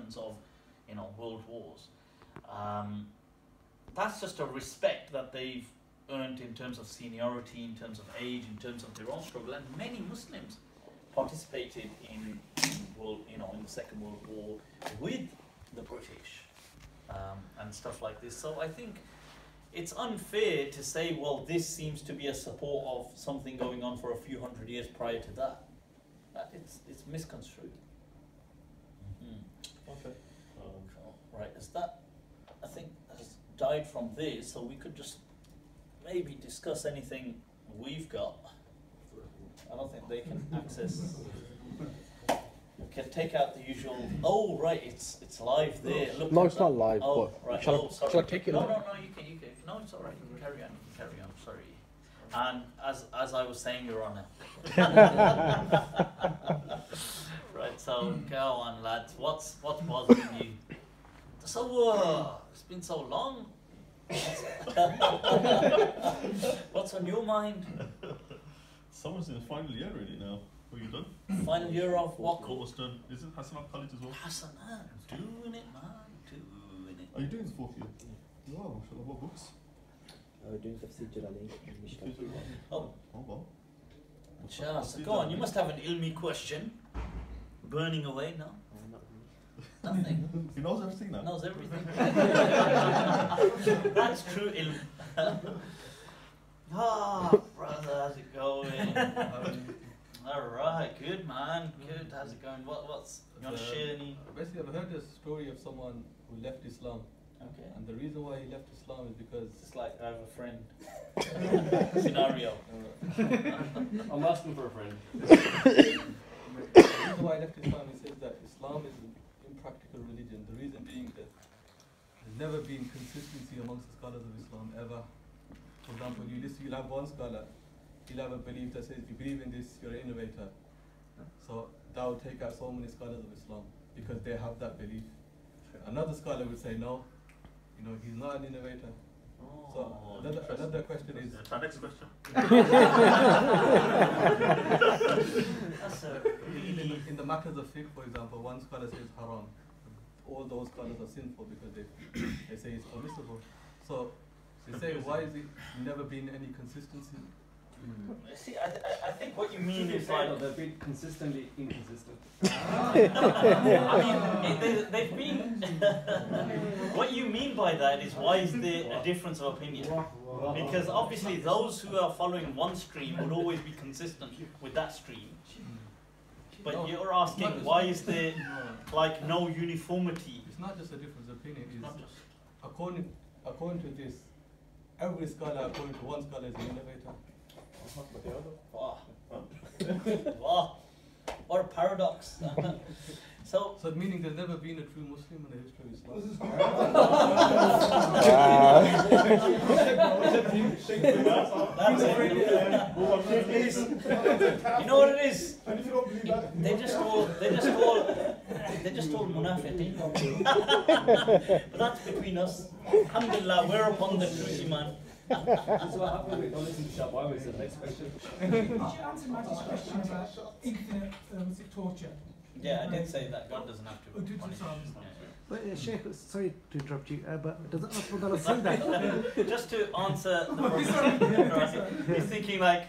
veterans of, world wars. That's just a respect that they've earned in terms of seniority, in terms of age, in terms of their own struggle. And many Muslims participated in the Second World War with the British and stuff like this. So I think it's unfair to say, well, this seems to be a support of something going on for a few hundred years prior to that. It's misconstrued. Okay. Right, I think, has died from this, so we could just maybe discuss anything we've got. I don't think they can access. We can take out the usual. Oh, right, it's live there. Look No, it's not live. Oh, but right. Shall I take it? No, you can. No, it's all right. You can carry on. Sorry. And as I was saying, Your Honour. Right. So go on, lads. What's bothering you? So it's been so long. What's on your mind? Someone's in the final year already now. Are you done? Final year of what? Almost done. Isn't Hassan College as well? Hassan, doing it, man, doing it. Are you doing this fourth year? Wow, mashallah, what books? Doing Tafsir Jalalain and Mishkat. Oh, wow. Inshallah. So go on, you must have an ilmi question. Burning away now. Nothing. He knows everything now. Knows everything. That's true ilm. Brother, how's it going? Alright, good man, good. How's it going? What's you want to share any? Basically, I've heard a story of someone who left Islam. Okay. And the reason why he left Islam is because It's like I have a friend. Scenario. I'm asking for a friend. the reason why he left Islam, he says that Islam is an impractical religion. The reason being that there's never been consistency amongst the scholars of Islam ever. For example, you'll have one scholar, he'll have a belief that says, if you believe in this, you're an innovator. So that will take out so many scholars of Islam because they have that belief. Another scholar would say, no, he's not an innovator. So another question is... That's our next question. That's a in the matters of fiqh, for example, one scholar says haram. All those scholars are sinful because they say it's permissible. So they say, why is it never been any consistency? See, I think what you mean is like they've been consistently inconsistent. I mean, they've been. What you mean by that is why is there a difference of opinion? Because obviously those who are following one stream would always be consistent with that stream. But you're asking why is there like no uniformity? It's not just a difference of opinion. It's Not just. according to this, every scholar, according to one scholar, is an innovator. Wow. Wow. What a paradox. So meaning there's never been a true Muslim in the history of Islam. you know what it is? They just told munafiqeen. But that's between us. Alhamdulillah, we're upon the true iman. That's what happened with don't listen to Shabbai was the next question. Did you answer Maggie's question about infinite torture? Yeah, I did say that God doesn't have to Oh, did you? punish. Sorry. But Sheikh, sorry to interrupt you, but doesn't Rasulullah say that? Just to answer the problem. Right. He's thinking like,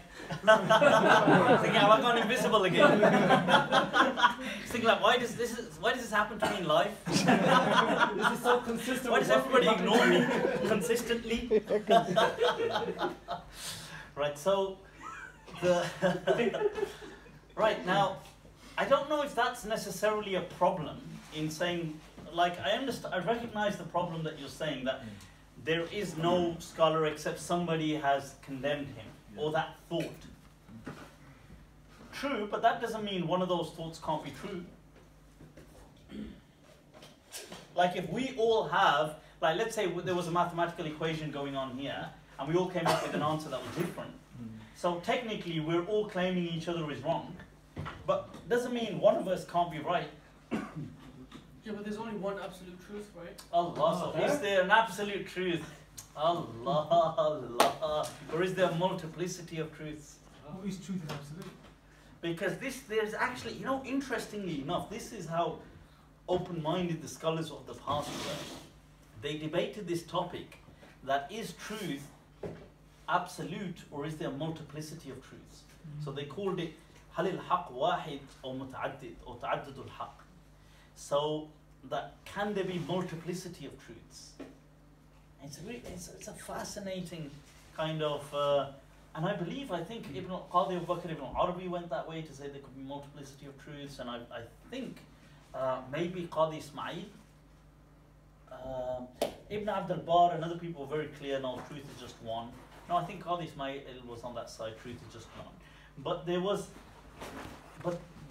have I gone invisible again? He's thinking like, why does this happen to me in life? This is so consistent. Why does everybody ignore me consistently? Right, so right now, I don't know if that's necessarily a problem in saying, like, I understand, I recognize the problem that you're saying, that there is no scholar except somebody has condemned him, or that thought. True, but that doesn't mean one of those thoughts can't be true. Like, if we all have, like, let's say there was a mathematical equation going on here, and we all came up with an answer that was different. So technically, we're all claiming each other is wrong, but doesn't mean one of us can't be right. Yeah, but there's only one absolute truth, right? Allah, so is there an absolute truth? Allah, or is there a multiplicity of truths? What is truth and absolute? Because there's actually, interestingly enough, this is how open-minded the scholars of the past were, they debated this topic, that is truth absolute or is there a multiplicity of truths? So they called it هل الحق واحد أو متعدد أو تعدد الحق. So that can there be multiplicity of truths? It's a fascinating kind of, and I think Qadi Abu Bakr ibn Arabi went that way to say there could be multiplicity of truths, and I think maybe Qadi Ismail, Ibn Abd al-Bar and other people were very clear, no, truth is just one. No, I think Qadi Ismail was on that side, truth is just one. But the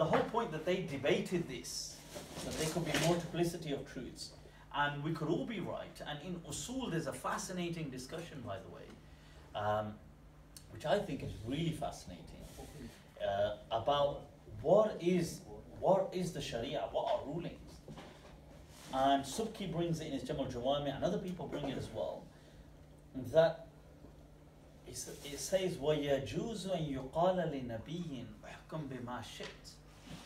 whole point that they debated this, that there could be multiplicity of truths, and we could all be right. And in Usul, there's a fascinating discussion, by the way, which I think is really fascinating, about what is the Sharia, what are rulings. And Subki brings it in his Jamal Jawami, and other people bring it as well, that it says, وَيَجُوزُ أَن يُقَالَ لِنَبِيٍّ احْكُمْ بِمَا شِئْتَ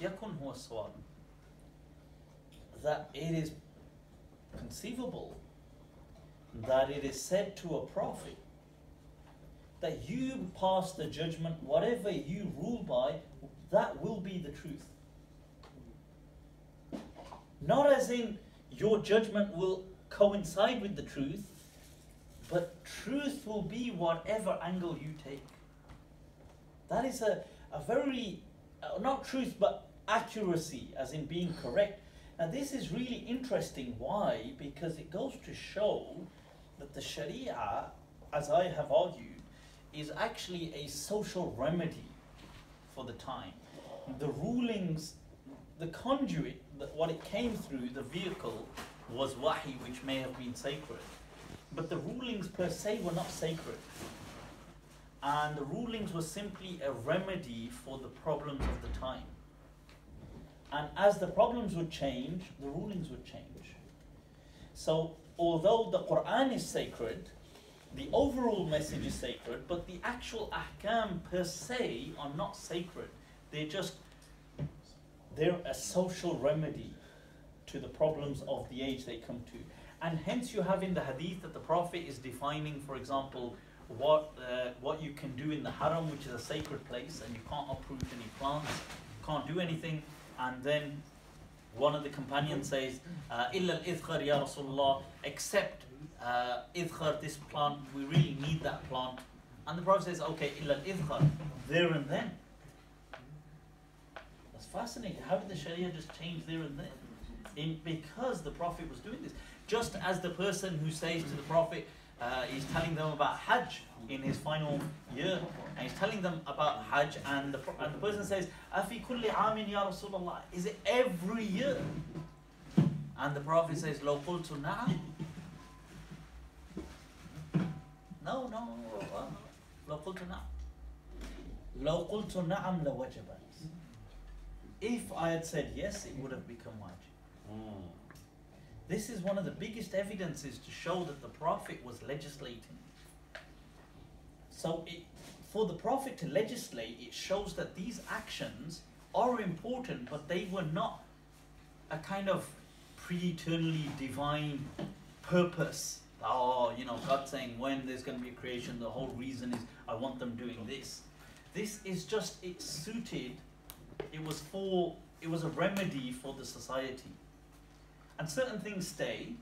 يَكُنْ هُوَ الصَّوَابُ. That it is conceivable that it is said to a prophet that you pass the judgment, whatever you rule by, that will be the truth. Not as in your judgment will coincide with the truth, but truth will be whatever angle you take. That is a very, not truth, but accuracy, as in being correct. And this is really interesting. Why? Because it goes to show that the Sharia, as I have argued, is actually a social remedy for the time. The rulings, the conduit, what it came through, the vehicle, was wahi, which may have been sacred. But the rulings per se were not sacred. And the rulings were simply a remedy for the problems of the time. And as the problems would change, the rulings would change. So, although the Quran is sacred, the overall message is sacred, but the actual ahkam per se are not sacred. They're a social remedy to the problems of the age they come to. And hence you have in the hadith that the Prophet is defining, for example, what you can do in the haram, which is a sacred place, and you can't uproot any plants, can't do anything. And then one of the companions says, "Illa al-idkhar ya Rasulullah," except idkhar, this plant, we really need that plant. And the Prophet says, "Okay, illa al-idkhar," there and then. That's fascinating. How did the Sharia just change there and then? Because the Prophet was doing this. Just as the person who says to the Prophet, he's telling them about Hajj in his final year, and he's telling them about Hajj, and the person says, "Afi kulli aamin ya Rasulullah," is it every year? And the Prophet says, "Law qultu na'am." No. Law qultu na'am. Law qultu na'am la wajabat. If I had said yes, it would have become wajib. This is one of the biggest evidences to show that the Prophet was legislating. So for the Prophet to legislate, it shows that these actions are important, but they were not a kind of pre-eternally divine purpose. Oh, God saying when there's going to be a creation, the whole reason is I want them doing this. This is just, it was a remedy for the society. And certain things stay,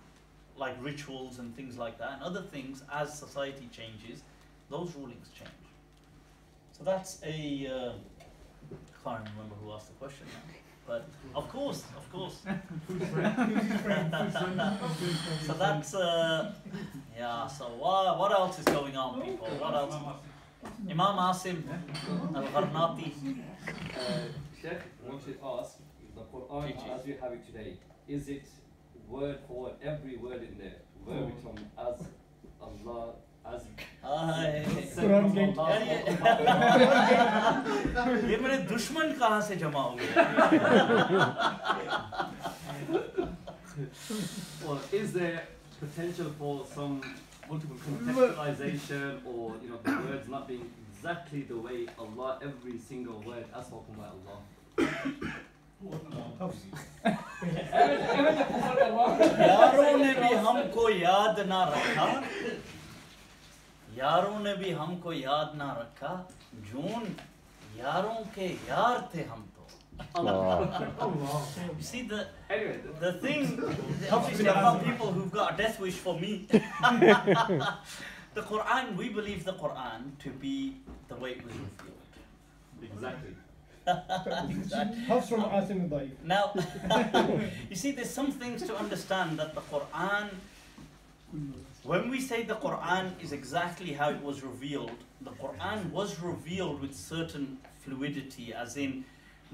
like rituals and things like that, and other things, as society changes, those rulings change. So that's I can't remember who asked the question now, but of course. So that's, yeah, so what else is going on, people? What else? Imam Asim al-Gharnati. Sheikh, I want to ask, the Quran as we have it today, is it word for word, every word in there, verbatim as Allah, as ये मेरे दुश्मन कहाँ से जमा हो गए? Or is there potential for some multiple contextualization, or the words not being exactly the way Allah, every single word as spoken by Allah? यारों ने भी हमको याद ना रखा, यारों ने भी हमको याद ना रखा, जून यारों के यार थे हम तो. You see the thing obviously about people who've got a death wish for me. The Quran, we believe the Quran to be the way it was revealed. Exactly. Exactly. Now, you see, there's some things to understand that the Quran, when we say the Quran is exactly how it was revealed, the Quran was revealed with certain fluidity, as in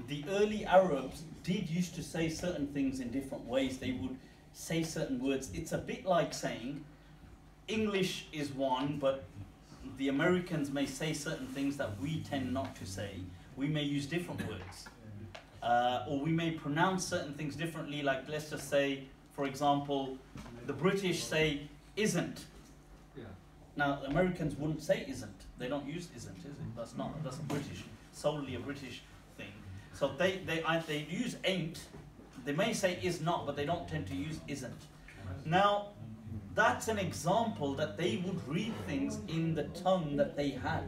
the early Arabs did used to say certain things in different ways. They would say certain words. It's a bit like saying English is one, but the Americans may say certain things that we tend not to say. We may use different words. Or we may pronounce certain things differently, like let's just say, for example, the British say isn't. Yeah. Now, Americans wouldn't say isn't. They don't use isn't, is it? That's a British, solely a British thing. So they use ain't. They may say is not, but they don't tend to use isn't. Now, that's an example that they would read things in the tongue that they had.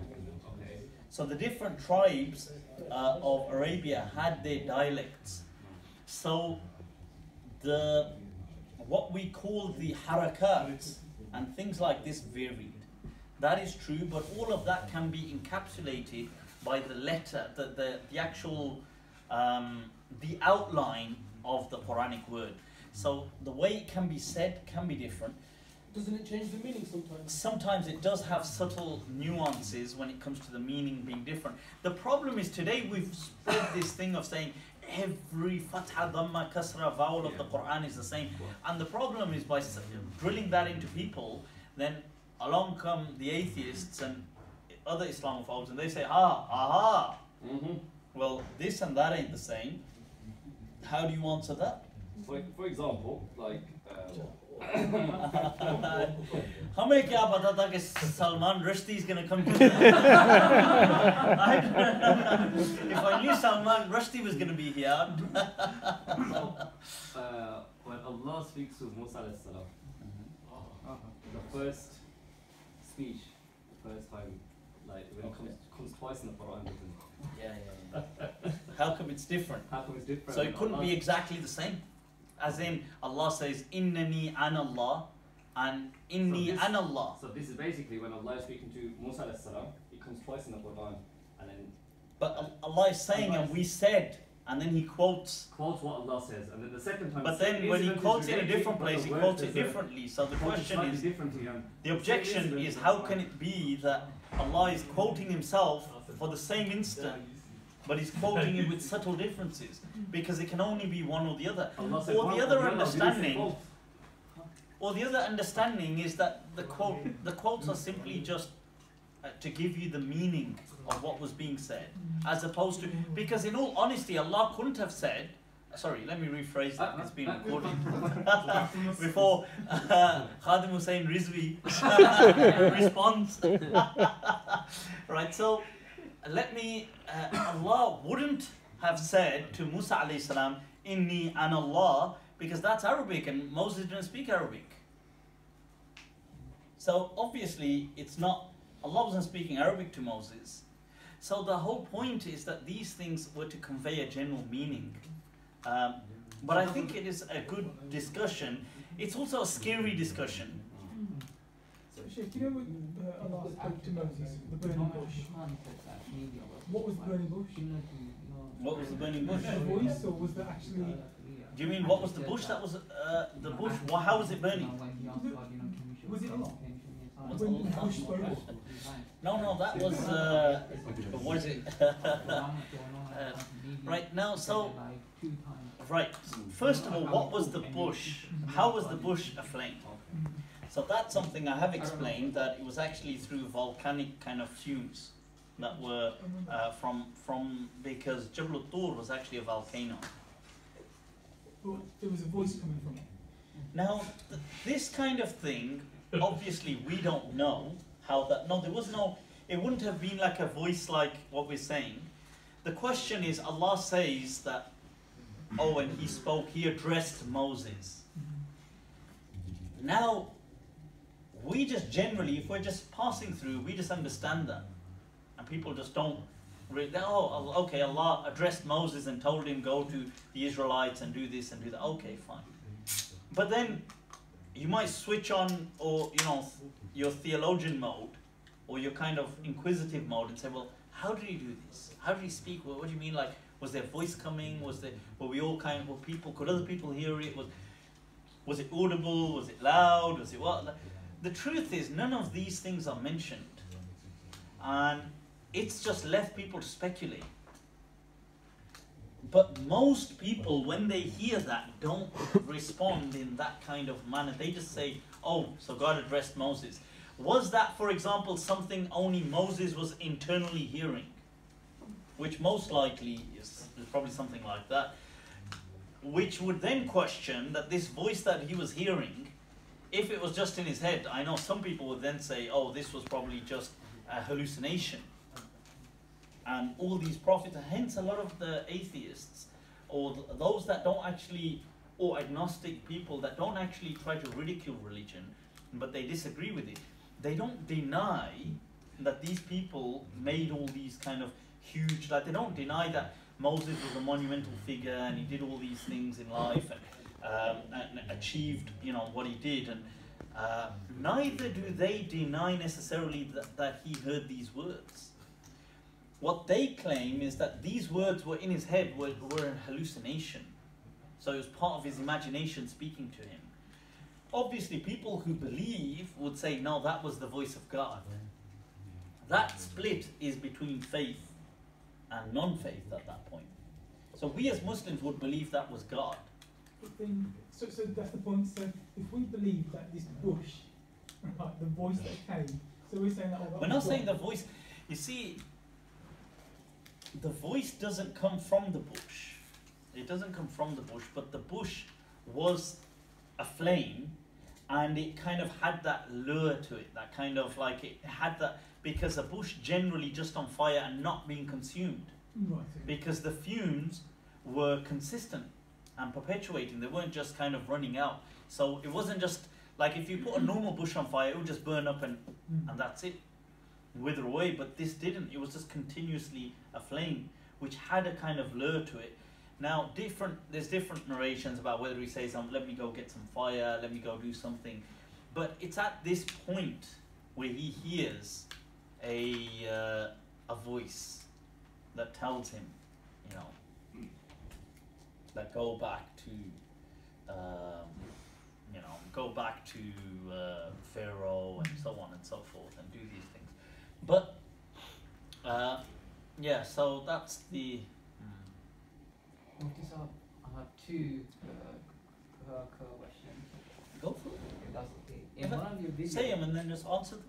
So the different tribes of Arabia had their dialects. So what we call the harakat and things like this varied. That is true, but all of that can be encapsulated by the letter, the actual, the outline of the Quranic word. So the way it can be said can be different. Doesn't it change the meaning sometimes? Sometimes it does have subtle nuances when it comes to the meaning being different. The problem is today we've spread this thing of saying every fatha, dhamma, kasra, vowel of the Quran is the same. And the problem is by drilling that into people, then along come the atheists and other Islamophobes and they say, aha, well, this and that ain't the same. How do you answer that? For example, like हमें क्या पता था कि Salman Rushdie is going to come to If I knew Salman Rushdie was going to be here. When Allah speaks to Musa alayhi salam, the first speech, the first time, like when it comes twice in the Quran, doesn't it? Yeah. How come it's different? How come it's different? So it couldn't be exactly the same. As in, Allah says, Innani anallah, and Inni anallah. So this is basically when Allah is speaking to Musa alayhi salam, it comes twice in the Quran, and then. But Allah is saying, and we said, and then He quotes what Allah says, and then the second time. But then when He quotes it in a different place, He quotes it differently. So the question is, the objection is, how can it be that Allah is quoting Himself for the same instant, but He's quoting it with subtle differences? Because it can only be one or the other. Or the other understanding is that the quotes are simply just to give you the meaning of what was being said, as opposed to, because in all honesty, Allah couldn't have said, sorry, let me rephrase that, it's been recorded before Khadim Hussain Rizvi responds. Right, so let me, Allah wouldn't have said to Musa alayhi salam, Inni an Allah, because that's Arabic and Moses didn't speak Arabic. So obviously it's not, Allah wasn't speaking Arabic to Moses. So the whole point is that these things were to convey a general meaning. But I think it is a good discussion. It's also a scary discussion. So Sheikh, you know when Allah spoke to Moses, the burning bush, what was the burning bush? What was the burning bush? A voice, or was that actually... Do you mean what was the bush? That was the bush. Well, how was it burning? Was it Allah? Was When the bush spoke? No, that was what is it? Right now, so right. First of all, what was the bush? How was the bush aflame? So that's something I have explained, that it was actually through volcanic kind of fumes that were from because Jabal al-Tur was actually a volcano. But there was a voice coming from it. Now, this kind of thing, obviously we don't know how that, no, there was no, it wouldn't have been like a voice like what we're saying. The question is, Allah says that oh, when he spoke, he addressed Moses. Now, we just generally, if we're just passing through, we just understand that. And people just don't read, oh, okay, Allah addressed Moses and told him go to the Israelites and do this and do that. Okay, fine. But then you might switch on, or your theologian mode, or your kind of inquisitive mode, and say, well, how did he do this? How did he speak? What do you mean? Like, was there voice coming? Were we all could other people hear it? Was it audible? Was it loud? Was it what? The truth is, none of these things are mentioned. And it's just left people to speculate. But most people, when they hear that, don't respond in that kind of manner. They just say, oh, so God addressed Moses. Was that, for example, something only Moses was internally hearing? Which most likely is probably something like that. Which would then question that this voice that he was hearing, if it was just in his head, I know some people would then say, oh, this was probably just a hallucination. And all these prophets, hence a lot of the atheists, or those that don't actually, or agnostic people that don't actually try to ridicule religion, but they disagree with it, they don't deny that these people made all these kind of huge, like they don't deny that Moses was a monumental figure and he did all these things in life and achieved, what he did. And neither do they deny necessarily that he heard these words. What they claim is that these words were in his head, were a hallucination. So it was part of his imagination speaking to him. Obviously, people who believe would say, no, that was the voice of God. That split is between faith and non-faith at that point. So we as Muslims would believe that was God. But then, so that's the point. So if we believe that this bush, right, the voice that came, so we're saying that. Oh, we're not saying the voice. You see, the voice doesn't come from the bush. It doesn't come from the bush, but the bush was a flame, and it kind of had that lure to it. That kind of like it had that. Because a bush generally just on fire and not being consumed. Right. Because the fumes were consistent and perpetuating. They weren't just kind of running out. So it wasn't just like if you put a normal bush on fire, it would just burn up and that's it. Wither away. But this didn't. It was just continuously a flame, which had a kind of lure to it. Now, there's different narrations about whether he says, let me go get some fire, let me go do something. But it's at this point where he hears a voice that tells him, that go back to Pharaoh and so on and so forth and do these things. But yeah, so that's the. I have two questions. Go for it. If that's okay. In one of your videos, say them and then just answer them.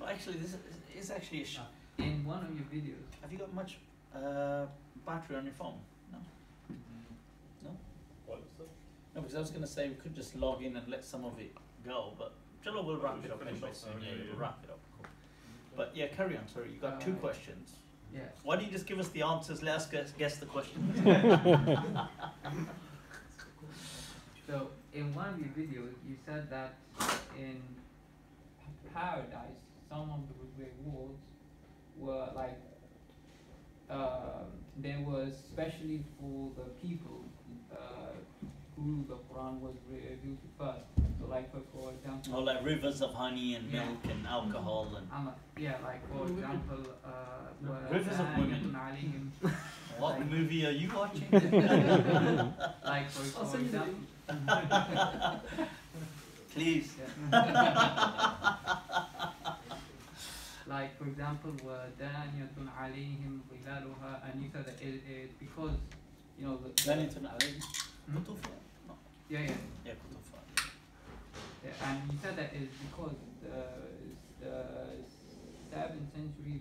Well, actually, this is actually a in one of your videos. Have you got much battery on your phone? No? No? What is that? No, because I was going to say we could just log in and let some of it go, but Jello will wrap it up Finish anyway off soon. now, Yeah, yeah, we'll yeah. wrap it up. Cool. But yeah, carry on. Sorry, you got two questions. Yeah. Why don't you just give us the answers? Let us guess the questions. So in one of your videos, you said that in paradise, some of the rewards were like they were especially for the people who the Quran was revealed to first. So like for example, Oh, like rivers of honey and milk and alcohol and yeah, like for example, Rivers of women. what Like- movie are you watching? like for example, Please. like for example, وَدَانِيَةٌ عَلَيْهِمْ ظِلَالُهَا, and you said that it because Zanitun alayhi. Hmm? Kutufa? No. yeah. Yeah, Kutufa. Yeah, and you said that is because the 7th century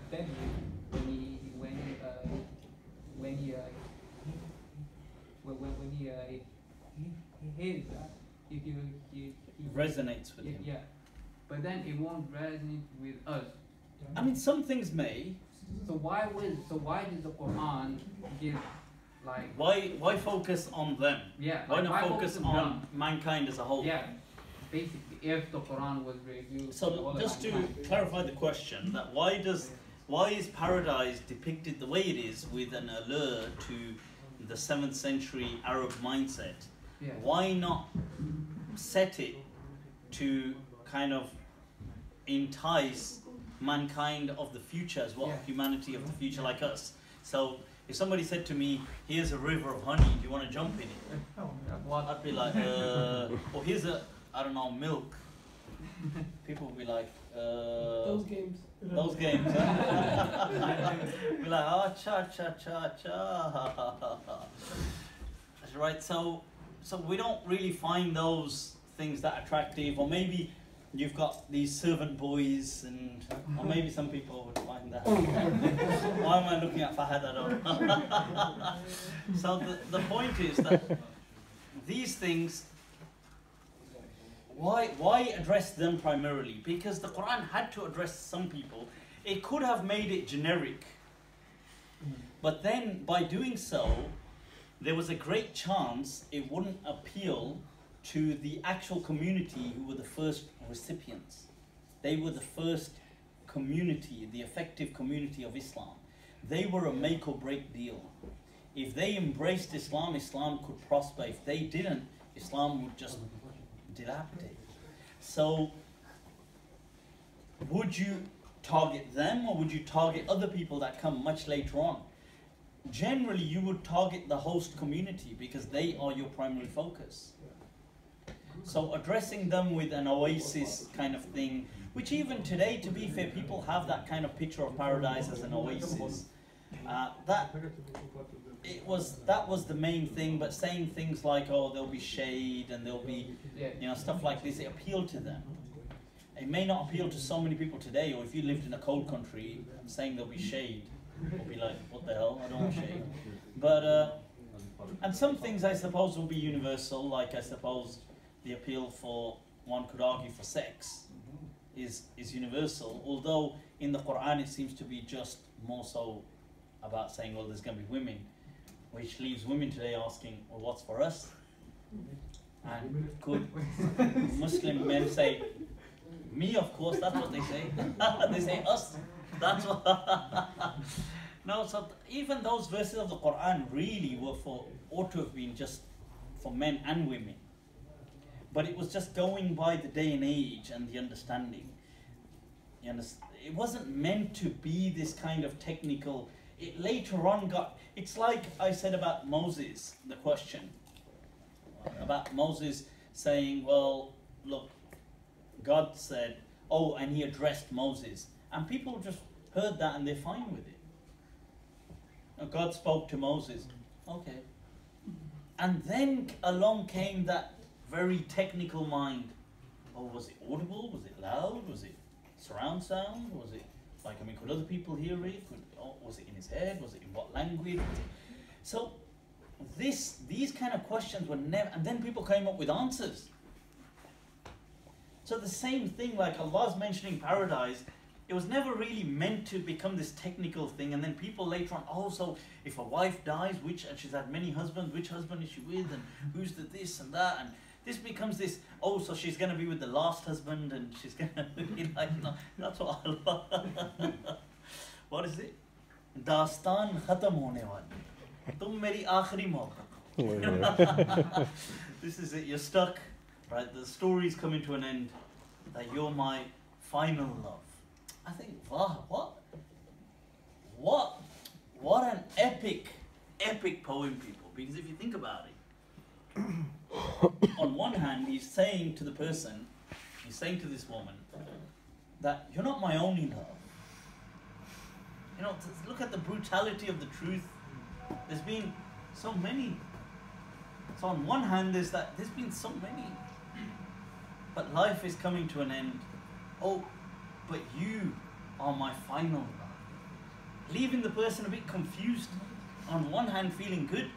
David, when he hears that, he Resonates with him. yeah, but then it won't resonate with us. I mean, some things may, So why does the Quran give like Why focus on them? yeah? Why like, not focus on them? mankind as a whole? Yeah, basically, if the Quran was reviewed. So just to clarify the question, that why is paradise depicted the way it is with an allure to the 7th century Arab mindset? Yeah. Why not set it to kind of entice mankind of the future as well, Yeah. humanity of the future like us? So if somebody said to me, here's a river of honey, do you want to jump in it? What? I'd be like, or here's I don't know, milk. People would be like, Those games. those games. Huh? Be like, oh, cha. That's right. So we don't really find those things that attractive, or maybe you've got these servant boys, or maybe some people would find that. Why am I looking at Fahad? I don't. So the point is that these things. Why address them primarily? Because the Quran had to address some people. It could have made it generic. But then, by doing so, there was a great chance it wouldn't appeal to the actual community who were the first recipients. They were the first community, the effective community of Islam. They were a make or break deal. If they embraced Islam, Islam could prosper. If they didn't, Islam would just dilapidate. So, would you target them, or would you target other people that come much later on? Generally, you would target the host community because they are your primary focus. So addressing them with an oasis kind of thing, which even today, to be fair, people have that kind of picture of paradise as an oasis. That was the main thing, but saying things like, oh, there'll be shade and there'll be, stuff like this, it appealed to them. It may not appeal to so many people today, or if you lived in a cold country, saying there'll be shade, you'll be like, what the hell, I don't want shade. But, and some things I suppose will be universal, like I suppose the appeal for, one could argue, for sex is universal, although in the Quran it seems to be just more so about saying, well, there's going to be women, which leaves women today asking, well, what's for us? And could Muslim men say, me, of course, that's what they say. They say us. That's what. No, so even those verses of the Quran really ought to have been just for men and women. But it was just going by the day and age and the understanding. It wasn't meant to be this kind of technical. It later on it's like I said about Moses, the question. About Moses saying, well, look, God said, oh, and he addressed Moses. And people just heard that and they're fine with it. God spoke to Moses. Okay. And then along came that very technical mind. Oh, was it audible? Was it loud? Was it surround sound? Was it could other people hear it? Was it in his head? Was it in what language? So these kind of questions were never, and then people came up with answers. So the same thing, like Allah's mentioning paradise, it was never really meant to become this technical thing, and then people later on, oh, so if a wife dies, and she's had many husbands, which husband is she with, and who's the this and that, and this becomes this, oh, so she's going to be with the last husband, and she's going to be like, no, that's what Allah, what is it? Dastan khatam hone wali. Tum meri aakhri mauka. This is it, you're stuck, right? The story's coming to an end, that you're my final love. I think, wow, what an epic poem, people. Because if you think about it, on one hand, he's saying to this woman, that you're not my only love. Look at the brutality of the truth. There's been so many. So on one hand, there's been so many. But life is coming to an end. Oh, but you are my final love. Leaving the person a bit confused. On one hand, feeling good.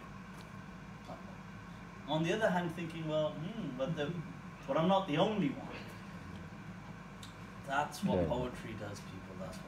On the other hand, thinking, well, but I'm not the only one. That's what poetry does, people. That's what